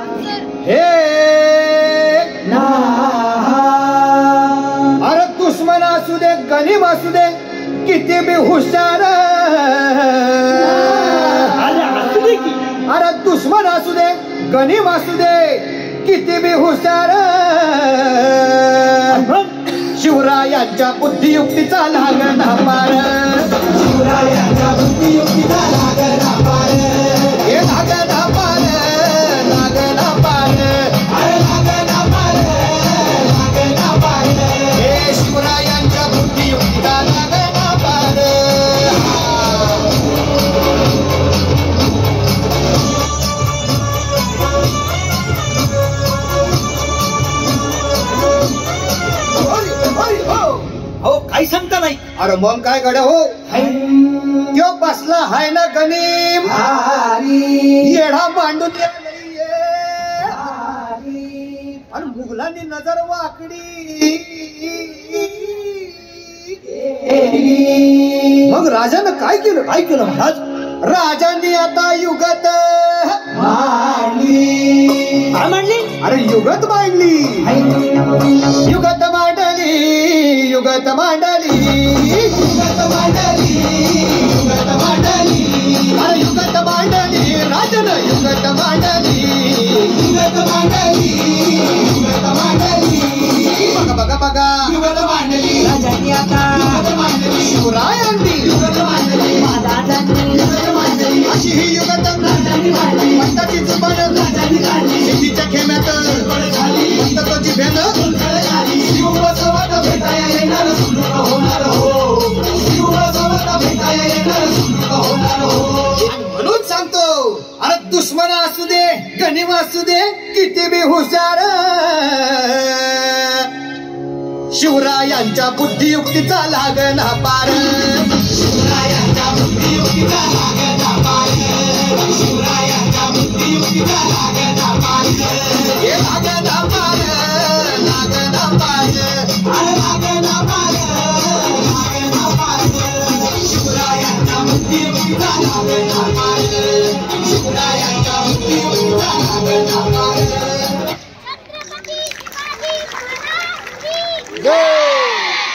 हे अरे दुश्मन असू दे गनीम असू दे किती बी हुशार अरे दुश्मन असू दे गनीम असू दे किती बी हुशार शिवरायांच्या बुद्धियुक्तीचा लागला पार शिवरायांच्या बुद्धियुक्तीचा लागला पार हे लागला पार लागला पार अरे लागला पार लागला पार हे शिवरायांच्या बुद्धियुक्तीचा लागला पार हो काही सांगता नाही. अरे मग काय गड्या हो त्यो बसला हाय ना गनीम येडा मांडून आणि मुघलांनी नजर वाकडी मग राजानं काय केलं महाराज राजांनी आता युगत काय मांडली अरे युगत मांडली युगत मांडली युगत मांडली युगत मांडली युगत मांडली अरे युगत मांडली राजन युगत मांडली युगत मांडली युगत मांडली बघा बघा बघा युगत मांडली राजांनी आता युगत मांडली शिवरायांनी युगत मांडली महाराजांनी युगत मांडली अशी ही युगत राजांनी मांडली पंताची जुबान राजांनी काढली शेतीच्या खेम्यात पंत तो जिभेन शिवबसवाला भेटाया येणार सुलूक होणार हो शिवबसवाला भेटाया येणार सुलूक होणार हो म्हणून सांगतो अरे दुश्मन असू दे गनीम असू दे किती बी हुशार शिवरायांच्या बुद्धियुक्तीचा लागला पार शिवरायांच्या बुद्धियुक्तीचा लागला पार शिवरायांच्या बुद्धियुक्तीचा लागला पार हे लागला पार लागला पार अरे लागला पार लागला पार शिवरायांच्या बुद्धियुक्तीचा लागला पार शिवरायांच्या बुद्धियुक्तीचा लागला पार